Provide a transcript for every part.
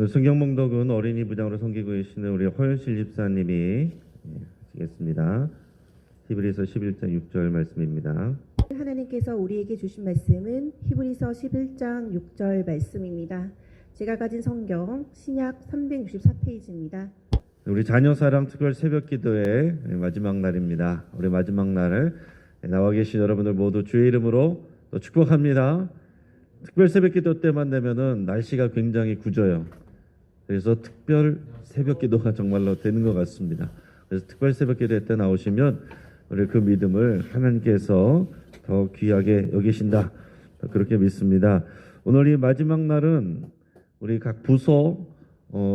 성경 봉독은 어린이 부장으로 섬기고 계시는 우리 허현실 집사님이 하시겠습니다. 히브리서 11장 6절 말씀입니다. 하나님께서 우리에게 주신 말씀은 히브리서 11장 6절 말씀입니다. 제가 가진 성경 신약 364페이지입니다. 우리 자녀사랑 특별 새벽기도의 마지막 날입니다. 우리 마지막 날을 나와 계신 여러분들 모두 주의 이름으로 또 축복합니다. 특별 새벽기도 때만 되면은 날씨가 굉장히 굳어요. 그래서 특별 새벽기도가 정말로 되는 것 같습니다. 그래서 특별 새벽기도 때 나오시면 우리 그 믿음을 하나님께서 더 귀하게 여기신다, 그렇게 믿습니다. 오늘 이 마지막 날은 우리 각 부서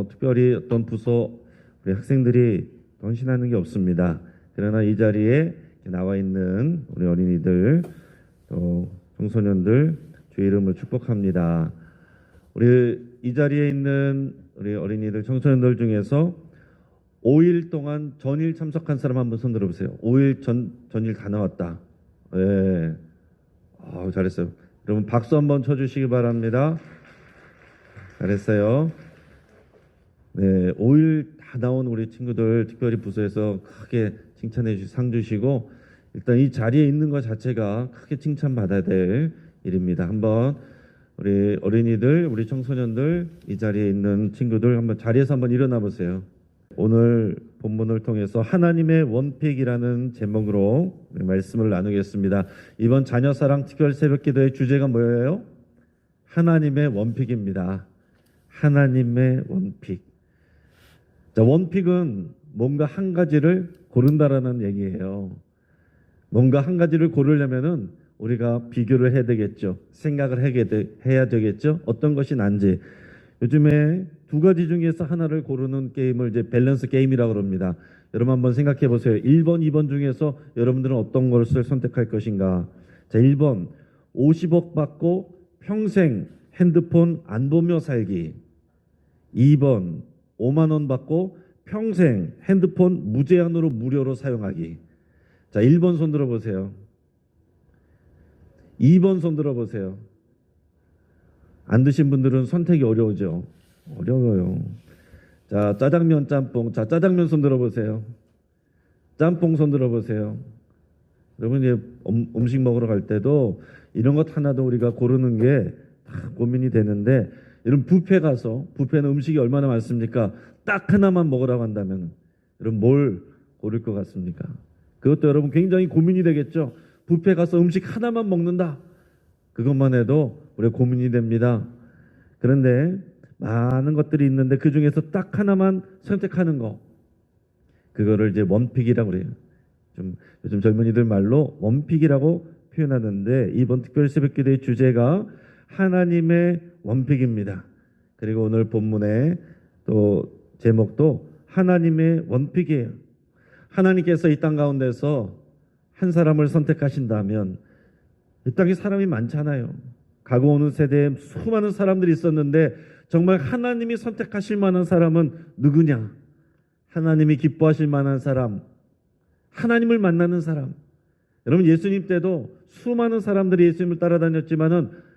특별히 어떤 부서 우리 학생들이 헌신하는 게 없습니다. 그러나 이 자리에 나와 있는 우리 어린이들 또 청소년들 주의 이름을 축복합니다. 우리 이 자리에 있는 우리 어린이들 청소년들 중에서 5일 동안 전일 참석한 사람 한번 손 들어보세요. 5일 전일 다 나왔다. 네. 잘했어요. 여러분 박수 한번 쳐주시기 바랍니다. 잘했어요. 네, 5일 다 나온 우리 친구들 특별히 부서에서 크게 칭찬해 주시고 상 주시고, 일단 이 자리에 있는 것 자체가 크게 칭찬받아야 될 일입니다. 한번 우리 어린이들, 우리 청소년들, 이 자리에 있는 친구들 한번 자리에서 한번 일어나 보세요. 오늘 본문을 통해서 하나님의 원픽이라는 제목으로 말씀을 나누겠습니다. 이번 자녀사랑 특별 새벽기도의 주제가 뭐예요? 하나님의 원픽입니다. 하나님의 원픽. 자, 원픽은 뭔가 한 가지를 고른다라는 얘기예요. 뭔가 한 가지를 고르려면은 우리가 비교를 해야 되겠죠. 생각을 해야 되겠죠. 어떤 것이 난지. 요즘에 두 가지 중에서 하나를 고르는 게임을 이제 밸런스 게임이라고 합니다. 여러분 한번 생각해 보세요. 1번, 2번 중에서 여러분들은 어떤 것을 선택할 것인가? 자, 1번 50억 받고 평생 핸드폰 안 보며 살기. 2번 5만 원 받고 평생 핸드폰 무제한으로 무료로 사용하기. 자, 1번 손 들어보세요. 2번 손 들어보세요. 안 드신 분들은 선택이 어려우죠. 어려워요. 자, 짜장면, 짬뽕. 자, 짜장면 손 들어보세요. 짬뽕 손 들어보세요. 여러분, 이제 음식 먹으러 갈 때도 이런 것 하나도 우리가 고르는 게 다 고민이 되는데, 여러분 뷔페 가서, 뷔페는 음식이 얼마나 많습니까? 딱 하나만 먹으라고 한다면 여러분 뭘 고를 것 같습니까? 그것도 여러분 굉장히 고민이 되겠죠. 뷔페 가서 음식 하나만 먹는다. 그것만 해도 우리가 고민이 됩니다. 그런데 많은 것들이 있는데 그 중에서 딱 하나만 선택하는 거, 그거를 이제 원픽이라고 그래요. 좀 요즘 젊은이들 말로 원픽이라고 표현하는데, 이번 특별 새벽기도의 주제가 하나님의 원픽입니다. 그리고 오늘 본문의 또 제목도 하나님의 원픽이에요. 하나님께서 이 땅 가운데서 한 사람을 선택하신다면, 이 땅에 사람이 많잖아요. 가고 오는 세대에 수많은 사람들이 있었는데 정말 하나님이 선택하실 만한 사람은 누구냐? 하나님이 기뻐하실 만한 사람, 하나님을 만나는 사람. 여러분, 예수님 때도 수많은 사람들이 예수님을 따라다녔지만은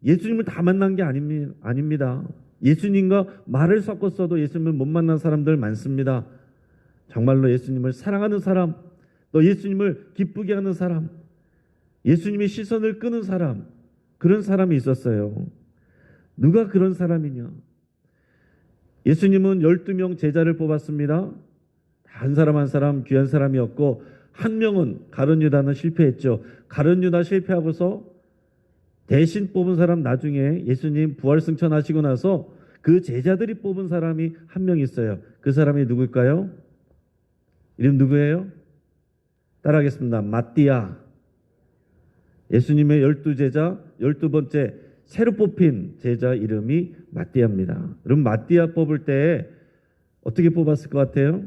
예수님을 다 만난 게 아닙니다. 예수님과 말을 섞었어도 예수님을 못 만난 사람들 많습니다. 정말로 예수님을 사랑하는 사람, 또 예수님을 기쁘게 하는 사람, 예수님의 시선을 끄는 사람, 그런 사람이 있었어요. 누가 그런 사람이냐? 예수님은 12명 제자를 뽑았습니다. 한 사람 한 사람 귀한 사람이었고, 한 명은 가룟 유다는 실패했죠. 가룟 유다 실패하고서 대신 뽑은 사람, 나중에 예수님 부활승천하시고 나서 그 제자들이 뽑은 사람이 한 명 있어요. 그 사람이 누굴까요? 이름 누구예요? 따라하겠습니다. 마띠아. 예수님의 12제자 12번째 새로 뽑힌 제자 이름이 마띠아입니다. 여러분, 마띠아 뽑을 때 어떻게 뽑았을 것 같아요?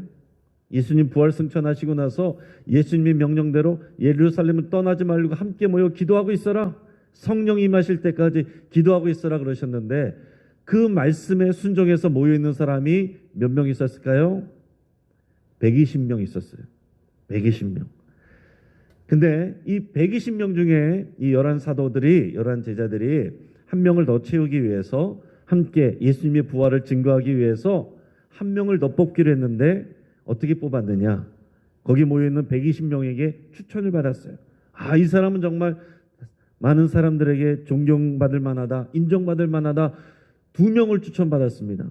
예수님 부활승천하시고 나서 예수님의 명령대로 예루살렘을 떠나지 말고 함께 모여 기도하고 있어라. 성령이 임하실 때까지 기도하고 있어라 그러셨는데, 그 말씀에 순종해서 모여있는 사람이 몇 명 있었을까요? 120명 있었어요. 120명. 근데 이 120명 중에 이 11 사도들이, 11 제자들이 한 명을 더 채우기 위해서 함께 예수님의 부활을 증거하기 위해서 한 명을 더 뽑기로 했는데 어떻게 뽑았느냐? 거기 모여있는 120명에게 추천을 받았어요. 아, 이 사람은 정말 많은 사람들에게 존경받을 만하다, 인정받을 만하다. 2명을 추천받았습니다.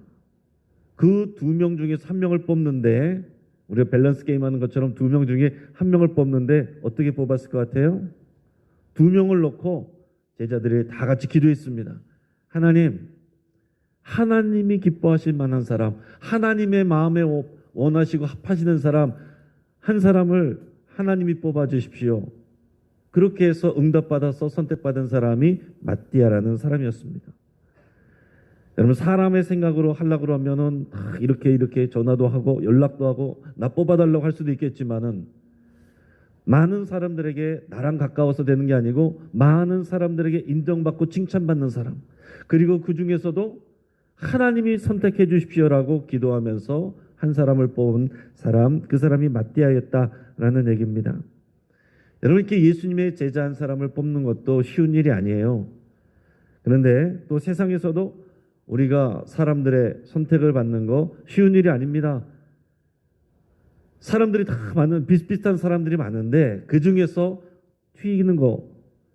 그 2명 중에서 1명을 뽑는데, 우리가 밸런스 게임 하는 것처럼 2명 중에 1명을 뽑는데 어떻게 뽑았을 것 같아요? 2명을 놓고 제자들이 다 같이 기도했습니다. 하나님, 하나님이 기뻐하실 만한 사람, 하나님의 마음에 원하시고 합하시는 사람 한 사람을 하나님이 뽑아주십시오. 그렇게 해서 응답받아서 선택받은 사람이 마띠아라는 사람이었습니다. 여러분, 사람의 생각으로 하려고 하면은 이렇게 전화도 하고 연락도 하고 나 뽑아달라고 할 수도 있겠지만은, 많은 사람들에게 나랑 가까워서 되는 게 아니고 많은 사람들에게 인정받고 칭찬받는 사람, 그리고 그 중에서도 하나님이 선택해 주십시오라고 기도하면서 한 사람을 뽑은 사람, 그 사람이 마띠아였다라는 얘기입니다. 여러분, 이렇게 예수님의 제자 한 사람을 뽑는 것도 쉬운 일이 아니에요. 그런데 또 세상에서도 우리가 사람들의 선택을 받는 거 쉬운 일이 아닙니다. 사람들이 다 많은, 비슷비슷한 사람들이 많은데 그 중에서 튀기는 거,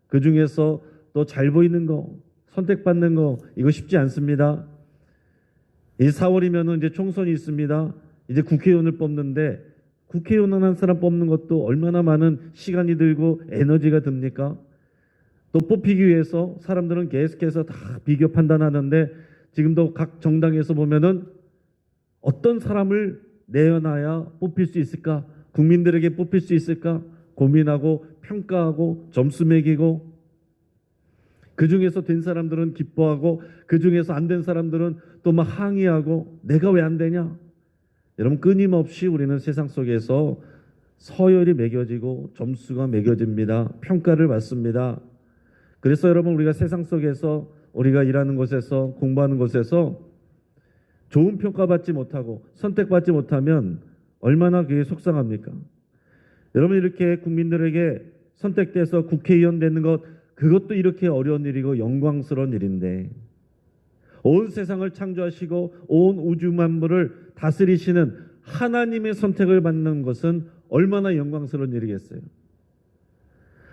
그 중에서 또 잘 보이는 거, 선택받는 거, 이거 쉽지 않습니다. 이 4월이면은 이제 총선이 있습니다. 이제 국회의원을 뽑는데, 국회의원 한 사람 뽑는 것도 얼마나 많은 시간이 들고 에너지가 듭니까? 또 뽑히기 위해서 사람들은 계속해서 다 비교 판단하는데, 지금도 각 정당에서 보면은 어떤 사람을 내어놔야 뽑힐 수 있을까? 국민들에게 뽑힐 수 있을까? 고민하고 평가하고 점수 매기고, 그 중에서 된 사람들은 기뻐하고 그 중에서 안 된 사람들은 또 막 항의하고 내가 왜 안 되냐? 여러분, 끊임없이 우리는 세상 속에서 서열이 매겨지고 점수가 매겨집니다. 평가를 받습니다. 그래서 여러분, 우리가 세상 속에서 우리가 일하는 곳에서 공부하는 곳에서 좋은 평가받지 못하고 선택받지 못하면 얼마나 그게 속상합니까? 여러분, 이렇게 국민들에게 선택돼서 국회의원 되는 것, 그것도 이렇게 어려운 일이고 영광스러운 일인데, 온 세상을 창조하시고 온 우주 만물을 다스리시는 하나님의 선택을 받는 것은 얼마나 영광스러운 일이겠어요.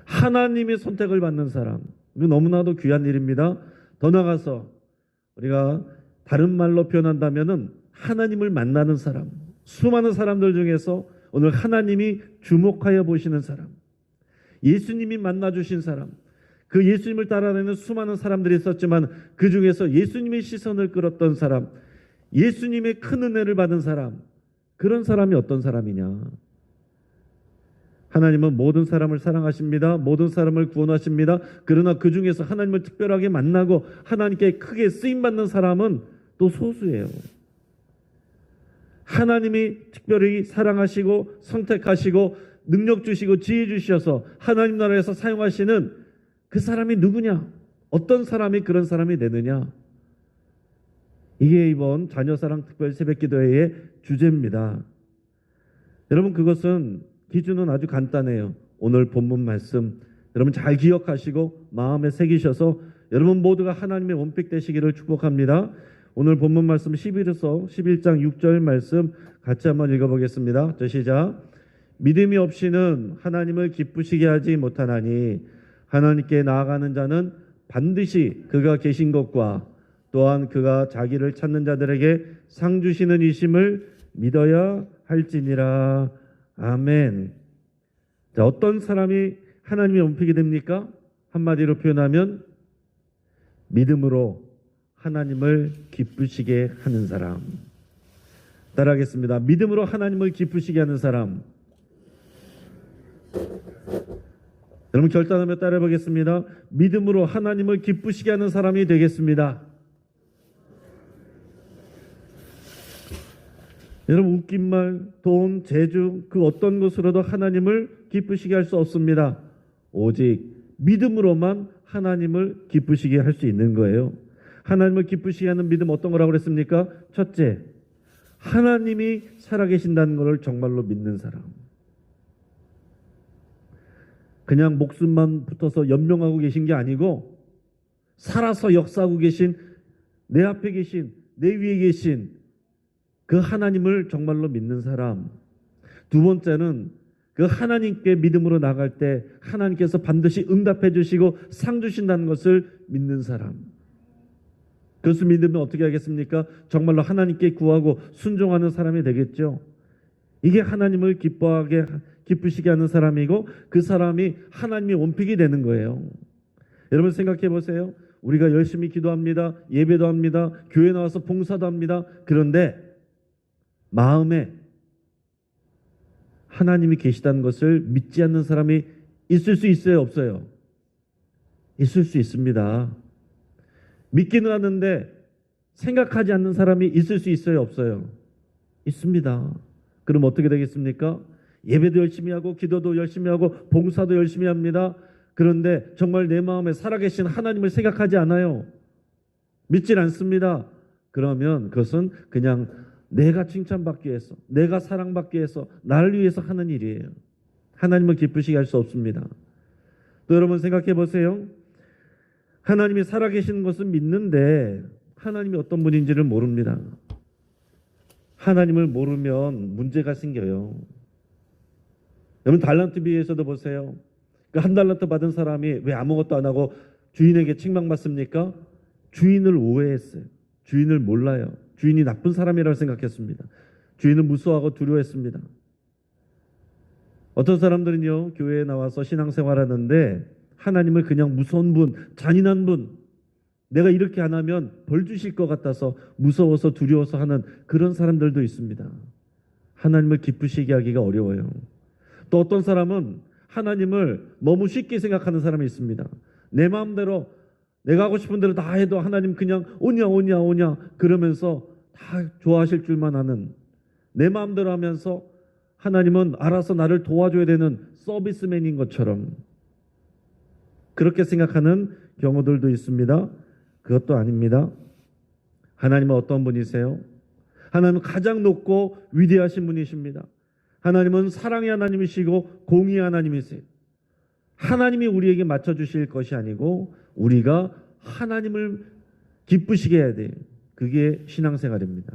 하나님의 선택을 받는 사람, 이거 너무나도 귀한 일입니다. 더 나아가서 우리가 다른 말로 표현한다면은 하나님을 만나는 사람, 수많은 사람들 중에서 오늘 하나님이 주목하여 보시는 사람, 예수님이 만나주신 사람, 그 예수님을 따라다니는 수많은 사람들이 있었지만 그 중에서 예수님의 시선을 끌었던 사람, 예수님의 큰 은혜를 받은 사람, 그런 사람이 어떤 사람이냐? 하나님은 모든 사람을 사랑하십니다. 모든 사람을 구원하십니다. 그러나 그 중에서 하나님을 특별하게 만나고 하나님께 크게 쓰임받는 사람은 또 소수예요. 하나님이 특별히 사랑하시고 선택하시고 능력 주시고 지혜 주셔서 하나님 나라에서 사용하시는 그 사람이 누구냐? 어떤 사람이 그런 사람이 되느냐? 이게 이번 자녀사랑 특별 새벽기도회의 주제입니다. 여러분, 그것은 기준은 아주 간단해요. 오늘 본문 말씀 여러분 잘 기억하시고 마음에 새기셔서 여러분 모두가 하나님의 원픽 되시기를 축복합니다. 오늘 본문 말씀 11에서 11장 6절 말씀 같이 한번 읽어보겠습니다. 저 시작. 믿음이 없이는 하나님을 기쁘시게 하지 못하나니 하나님께 나아가는 자는 반드시 그가 계신 것과 또한 그가 자기를 찾는 자들에게 상 주시는 이심을 믿어야 할지니라. 아멘. 자, 어떤 사람이 하나님의 원픽이 됩니까? 한마디로 표현하면 믿음으로 하나님을 기쁘시게 하는 사람. 따라하겠습니다. 믿음으로 하나님을 기쁘시게 하는 사람. 여러분, 결단하며 따라해 보겠습니다. 믿음으로 하나님을 기쁘시게 하는 사람이 되겠습니다. 여러분, 웃긴 말, 돈, 재주, 그 어떤 것으로도 하나님을 기쁘시게 할 수 없습니다. 오직 믿음으로만 하나님을 기쁘시게 할 수 있는 거예요. 하나님을 기쁘시게 하는 믿음, 어떤 거라고 그랬습니까? 첫째, 하나님이 살아계신다는 것을 정말로 믿는 사람. 그냥 목숨만 붙어서 연명하고 계신 게 아니고 살아서 역사하고 계신 내 앞에 계신, 내 위에 계신 그 하나님을 정말로 믿는 사람. 두 번째는 그 하나님께 믿음으로 나갈 때 하나님께서 반드시 응답해 주시고 상 주신다는 것을 믿는 사람. 그것을 믿으면 어떻게 하겠습니까? 정말로 하나님께 구하고 순종하는 사람이 되겠죠. 이게 하나님을 기쁘시게 하는 사람이고 그 사람이 하나님의 원픽이 되는 거예요. 여러분 생각해 보세요. 우리가 열심히 기도합니다. 예배도 합니다. 교회 나와서 봉사도 합니다. 그런데 마음에 하나님이 계시다는 것을 믿지 않는 사람이 있을 수 있어요? 없어요? 있을 수 있습니다. 믿기는 하는데 생각하지 않는 사람이 있을 수 있어요? 없어요? 있습니다. 그럼 어떻게 되겠습니까? 예배도 열심히 하고 기도도 열심히 하고 봉사도 열심히 합니다. 그런데 정말 내 마음에 살아계신 하나님을 생각하지 않아요. 믿질 않습니다. 그러면 그것은 그냥 내가 칭찬받기 위해서, 내가 사랑받기 위해서, 나를 위해서 하는 일이에요. 하나님을 기쁘시게 할 수 없습니다. 또 여러분 생각해 보세요. 하나님이 살아계시는 것은 믿는데 하나님이 어떤 분인지를 모릅니다. 하나님을 모르면 문제가 생겨요. 여러분 달란트 비유에서도 보세요. 그 한 달란트 받은 사람이 왜 아무것도 안 하고 주인에게 책망받습니까? 주인을 오해했어요. 주인을 몰라요. 주인이 나쁜 사람이라고 생각했습니다. 주인을 무서워하고 두려워했습니다. 어떤 사람들은요, 교회에 나와서 신앙생활하는데 하나님을 그냥 무서운 분, 잔인한 분, 내가 이렇게 안 하면 벌 주실 것 같아서 무서워서 두려워서 하는 그런 사람들도 있습니다. 하나님을 기쁘시게 하기가 어려워요. 또 어떤 사람은 하나님을 너무 쉽게 생각하는 사람이 있습니다. 내 마음대로 내가 하고 싶은 대로 다 해도 하나님 그냥 오냐 오냐 오냐 그러면서 다 좋아하실 줄만 아는, 내 마음대로 하면서 하나님은 알아서 나를 도와줘야 되는 서비스맨인 것처럼 그렇게 생각하는 경우들도 있습니다. 그것도 아닙니다. 하나님은 어떤 분이세요? 하나님은 가장 높고 위대하신 분이십니다. 하나님은 사랑의 하나님이시고 공의의 하나님이세요. 하나님이 우리에게 맞춰주실 것이 아니고 우리가 하나님을 기쁘시게 해야 돼요. 그게 신앙생활입니다.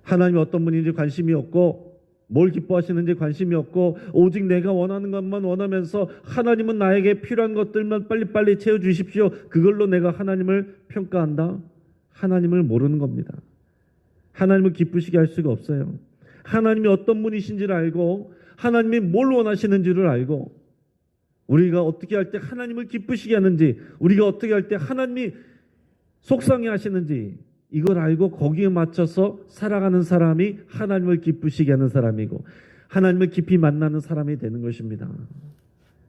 하나님이 어떤 분인지 관심이 없고 뭘 기뻐하시는지 관심이 없고 오직 내가 원하는 것만 원하면서 하나님은 나에게 필요한 것들만 빨리빨리 채워주십시오. 그걸로 내가 하나님을 평가한다? 하나님을 모르는 겁니다. 하나님을 기쁘시게 할 수가 없어요. 하나님이 어떤 분이신지를 알고 하나님이 뭘 원하시는지를 알고 우리가 어떻게 할 때 하나님을 기쁘시게 하는지, 우리가 어떻게 할 때 하나님이 속상해 하시는지 이걸 알고 거기에 맞춰서 살아가는 사람이 하나님을 기쁘시게 하는 사람이고 하나님을 깊이 만나는 사람이 되는 것입니다.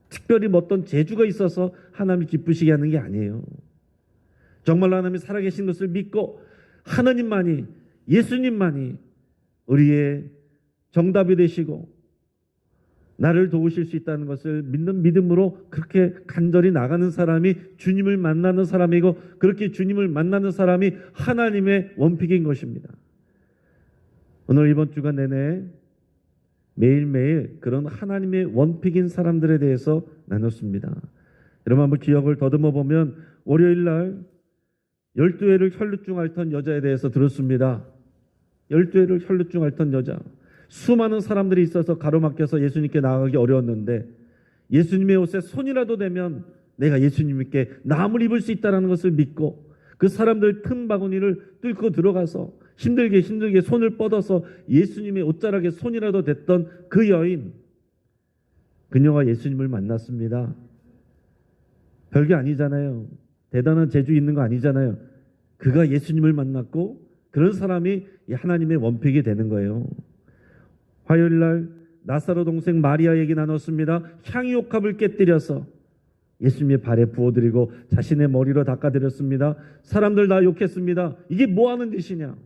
특별히 뭐 어떤 재주가 있어서 하나님을 기쁘시게 하는 게 아니에요. 정말 하나님이 살아계신 것을 믿고 하나님만이, 예수님만이 우리의 정답이 되시고 나를 도우실 수 있다는 것을 믿는 믿음으로 그렇게 간절히 나가는 사람이 주님을 만나는 사람이고 그렇게 주님을 만나는 사람이 하나님의 원픽인 것입니다. 오늘 이번 주간 내내 매일매일 그런 하나님의 원픽인 사람들에 대해서 나눴습니다. 여러분 한번 기억을 더듬어 보면 월요일 날 12회를 혈루증 앓던 여자에 대해서 들었습니다. 12회를 혈루증 앓던 여자. 수많은 사람들이 있어서 가로막혀서 예수님께 나아가기 어려웠는데 예수님의 옷에 손이라도 대면 내가 예수님께 나음을 입을 수 있다는 것을 믿고 그 사람들 틈바구니를 뚫고 들어가서 힘들게 손을 뻗어서 예수님의 옷자락에 손이라도 댔던 그 여인, 그녀가 예수님을 만났습니다. 별게 아니잖아요. 대단한 재주 있는 거 아니잖아요. 그가 예수님을 만났고 그런 사람이 하나님의 원픽이 되는 거예요. 화요일 날 나사로 동생 마리아 얘기 나눴습니다. 향유옥합을 깨뜨려서 예수님의 발에 부어드리고 자신의 머리로 닦아드렸습니다. 사람들 다 욕했습니다. 이게 뭐하는 짓이냐.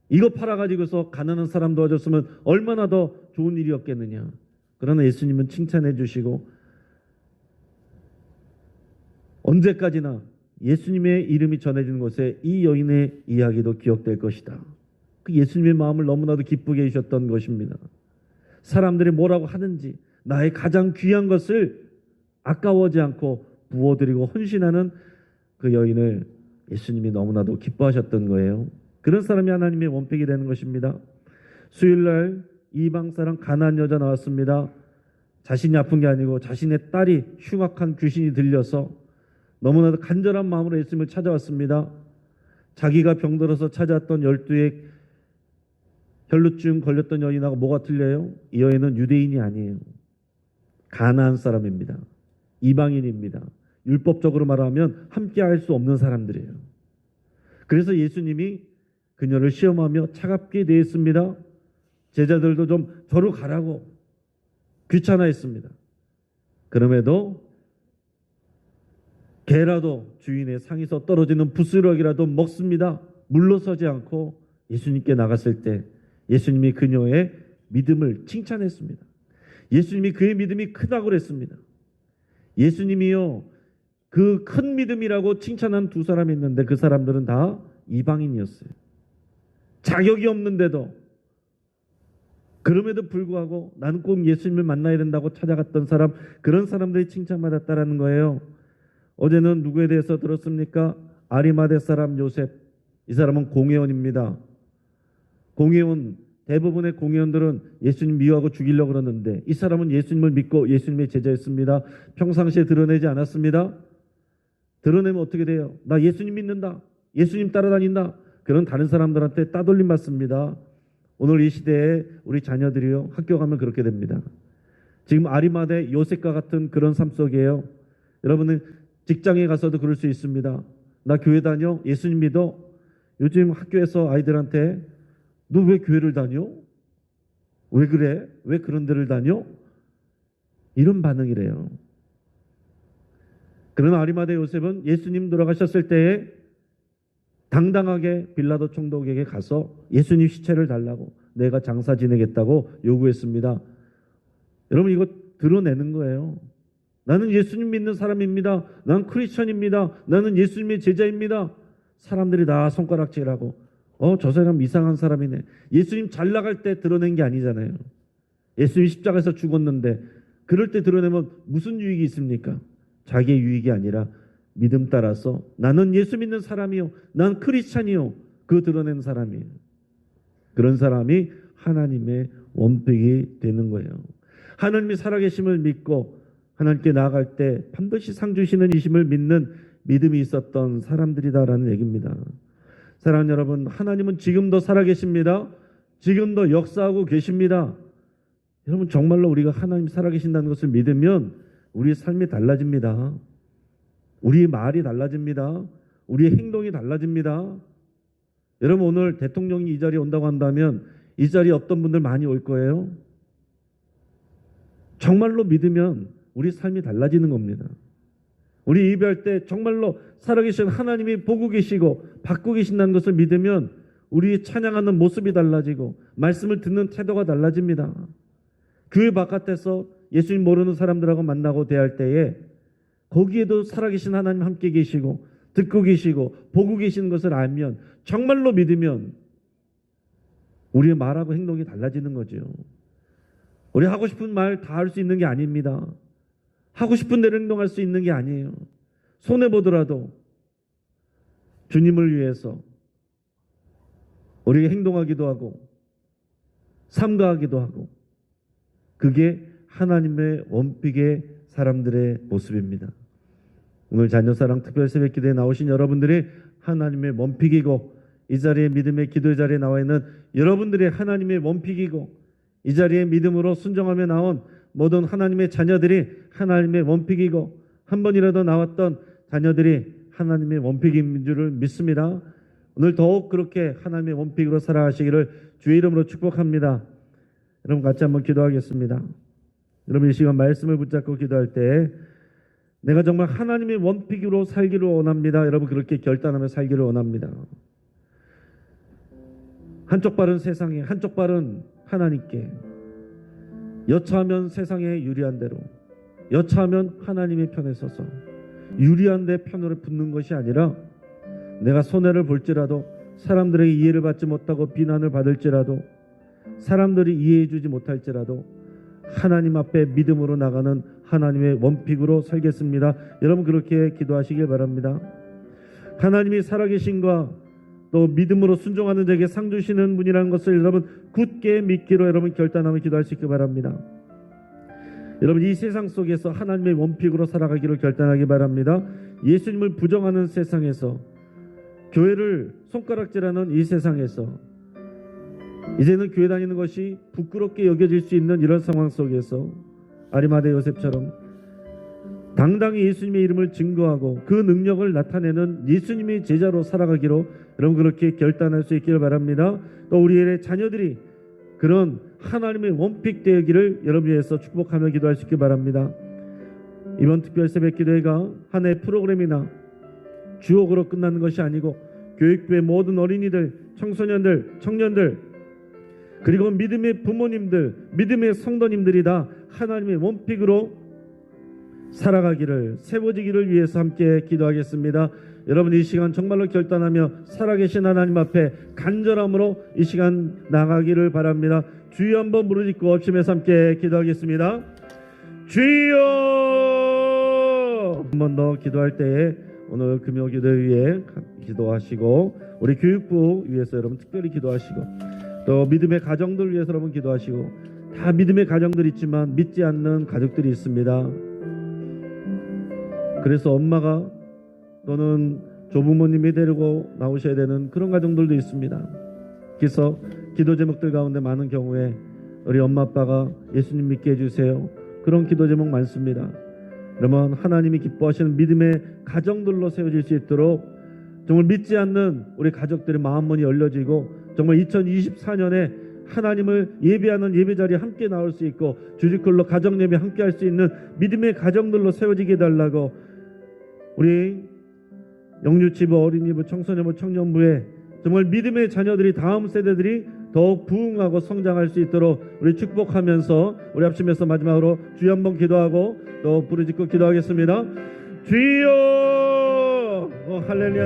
이거 팔아가지고서 가난한 사람 도와줬으면 얼마나 더 좋은 일이었겠느냐. 그러나 예수님은 칭찬해 주시고 언제까지나 예수님의 이름이 전해지는 곳에 이 여인의 이야기도 기억될 것이다. 그 예수님의 마음을 너무나도 기쁘게 해주셨던 것입니다. 사람들이 뭐라고 하는지 나의 가장 귀한 것을 아까워하지 않고 부어드리고 헌신하는 그 여인을 예수님이 너무나도 기뻐하셨던 거예요. 그런 사람이 하나님의 원픽이 되는 것입니다. 수요일날 이방 사람 가나안 여자 나왔습니다. 자신이 아픈 게 아니고 자신의 딸이 흉악한 귀신이 들려서 너무나도 간절한 마음으로 예수님을 찾아왔습니다. 자기가 병들어서 찾아왔던 12의 혈루증 걸렸던 여인하고 뭐가 틀려요? 이 여인은 유대인이 아니에요. 가나안 사람입니다. 이방인입니다. 율법적으로 말하면 함께 할 수 없는 사람들이에요. 그래서 예수님이 그녀를 시험하며 차갑게 대했습니다. 제자들도 좀 저로 가라고 귀찮아했습니다. 그럼에도 개라도 주인의 상에서 떨어지는 부스러기라도 먹습니다. 물러서지 않고 예수님께 나갔을 때 예수님이 그녀의 믿음을 칭찬했습니다. 예수님이 그의 믿음이 크다고 그랬습니다. 예수님이요, 그 큰 믿음이라고 칭찬한 두 사람이 있는데 그 사람들은 다 이방인이었어요. 자격이 없는데도 그럼에도 불구하고 나는 꼭 예수님을 만나야 된다고 찾아갔던 사람, 그런 사람들이 칭찬받았다라는 거예요. 어제는 누구에 대해서 들었습니까? 아리마대 사람 요셉. 이 사람은 공회원입니다. 공회원, 대부분의 공회원들은 예수님 미워하고 죽이려고 그러는데 이 사람은 예수님을 믿고 예수님의 제자였습니다. 평상시에 드러내지 않았습니다. 드러내면 어떻게 돼요? 나 예수님 믿는다. 예수님 따라다닌다. 그런 다른 사람들한테 따돌림 받습니다. 오늘 이 시대에 우리 자녀들이요, 학교 가면 그렇게 됩니다. 지금 아리마대 요셉과 같은 그런 삶 속이에요. 여러분은 직장에 가서도 그럴 수 있습니다. 나 교회 다녀? 예수님 믿어? 요즘 학교에서 아이들한테 너 왜 교회를 다녀? 왜 그래? 왜 그런 데를 다녀? 이런 반응이래요. 그러나 아리마대 요셉은 예수님 돌아가셨을 때에 당당하게 빌라도 총독에게 가서 예수님 시체를 달라고, 내가 장사 지내겠다고 요구했습니다. 여러분, 이거 드러내는 거예요. 나는 예수님 믿는 사람입니다. 나는 크리스천입니다. 나는 예수님의 제자입니다. 사람들이 다 손가락질하고 저 사람 이상한 사람이네. 예수님 잘 나갈 때 드러낸 게 아니잖아요. 예수님 십자가에서 죽었는데 그럴 때 드러내면 무슨 유익이 있습니까? 자기의 유익이 아니라 믿음 따라서 나는 예수 믿는 사람이요, 난 크리스찬이요, 그 드러낸 사람이에요. 그런 사람이 하나님의 원픽이 되는 거예요. 하나님이 살아계심을 믿고 하나님께 나아갈 때 반드시 상 주시는 이심을 믿는 믿음이 있었던 사람들이다라는 얘기입니다. 사랑하는 여러분, 하나님은 지금도 살아계십니다. 지금도 역사하고 계십니다. 여러분, 정말로 우리가 하나님 살아계신다는 것을 믿으면 우리의 삶이 달라집니다. 우리의 말이 달라집니다. 우리의 행동이 달라집니다. 여러분, 오늘 대통령이 이 자리에 온다고 한다면 이 자리에 어떤 분들 많이 올 거예요? 정말로 믿으면 우리 삶이 달라지는 겁니다. 우리 예배할 때 정말로 살아계신 하나님이 보고 계시고 받고 계신다는 것을 믿으면 우리 찬양하는 모습이 달라지고 말씀을 듣는 태도가 달라집니다. 교회 바깥에서 예수님 모르는 사람들하고 만나고 대할 때에 거기에도 살아계신 하나님 함께 계시고 듣고 계시고 보고 계시는 것을 알면, 정말로 믿으면 우리의 말하고 행동이 달라지는 거죠. 우리 하고 싶은 말 다 할 수 있는 게 아닙니다. 하고 싶은 대로 행동할 수 있는 게 아니에요. 손해보더라도 주님을 위해서 우리가 행동하기도 하고 삼가하기도 하고, 그게 하나님의 원픽의 사람들의 모습입니다. 오늘 자녀사랑 특별 새벽 기도에 나오신 여러분들이 하나님의 원픽이고, 이 자리에 믿음의 기도의 자리에 나와 있는 여러분들이 하나님의 원픽이고, 이 자리에 믿음으로 순종하며 나온 모든 하나님의 자녀들이 하나님의 원픽이고, 한 번이라도 나왔던 자녀들이 하나님의 원픽인 줄을 믿습니다. 오늘 더욱 그렇게 하나님의 원픽으로 살아가시기를 주의 이름으로 축복합니다. 여러분, 같이 한번 기도하겠습니다. 여러분, 이 시간 말씀을 붙잡고 기도할 때 내가 정말 하나님의 원픽으로 살기를 원합니다. 여러분, 그렇게 결단하며 살기를 원합니다. 한쪽 발은 세상에, 한쪽 발은 하나님께. 여차하면 세상에 유리한 대로, 여차하면 하나님의 편에 서서 유리한 데 편으로 붙는 것이 아니라, 내가 손해를 볼지라도, 사람들에게 이해를 받지 못하고 비난을 받을지라도, 사람들이 이해해 주지 못할지라도 하나님 앞에 믿음으로 나가는 하나님의 원픽으로 살겠습니다. 여러분, 그렇게 기도하시길 바랍니다. 하나님이 살아계신과 또 믿음으로 순종하는 자에게 상 주시는 분이라는 것을 여러분 굳게 믿기로 여러분 결단하며 기도할 수 있기 바랍니다. 여러분 이 세상 속에서 하나님의 원픽으로 살아가기를 결단하기 바랍니다. 예수님을 부정하는 세상에서, 교회를 손가락질하는 이 세상에서 이제는 교회 다니는 것이 부끄럽게 여겨질 수 있는 이런 상황 속에서 아리마대 요셉처럼 당당히 예수님의 이름을 증거하고 그 능력을 나타내는 예수님의 제자로 살아가기로 여러분 그렇게 결단할 수 있기를 바랍니다. 또 우리의 자녀들이 그런 하나님의 원픽 되기를 여러분 위해서 축복하며 기도할 수 있기 바랍니다. 이번 특별 새벽 기도회가 한 해 프로그램이나 주옥으로 끝나는 것이 아니고 교육부의 모든 어린이들, 청소년들, 청년들, 그리고 믿음의 부모님들, 믿음의 성도님들이 다 하나님의 원픽으로 살아가기를, 세워지기를 위해서 함께 기도하겠습니다. 여러분 이 시간 정말로 결단하며 살아계신 하나님 앞에 간절함으로 이 시간 나가기를 바랍니다. 주여 한번 부르짖고 엎치면서 함께 기도하겠습니다. 주여! 한 번 더 기도할 때에 오늘 금요 기도 위에 기도하시고, 우리 교육부 위해서 여러분 특별히 기도하시고, 또 믿음의 가정들 위해서 여러분 기도하시고, 다 믿음의 가정들이 있지만 믿지 않는 가족들이 있습니다. 그래서 엄마가 또는 조부모님이 데리고 나오셔야 되는 그런 가정들도 있습니다. 그래서 기도 제목들 가운데 많은 경우에 우리 엄마 아빠가 예수님 믿게 해주세요, 그런 기도 제목 많습니다. 그러면 하나님이 기뻐하시는 믿음의 가정들로 세워질 수 있도록 정말 믿지 않는 우리 가족들의 마음문이 열려지고 정말 2024년에 하나님을 예배하는 예배자리에 함께 나올 수 있고 주지클로 가정예배 함께 할 수 있는 믿음의 가정들로 세워지게 해달라고 우리 영유치부, 어린이부, 청소년부, 청년부에 정말 믿음의 자녀들이, 다음 세대들이 더욱 부흥하고 성장할 수 있도록 우리 축복하면서 우리 합심해서 마지막으로 주여 한번 기도하고 또 부르짖고 기도하겠습니다. 주여! 할렐루야.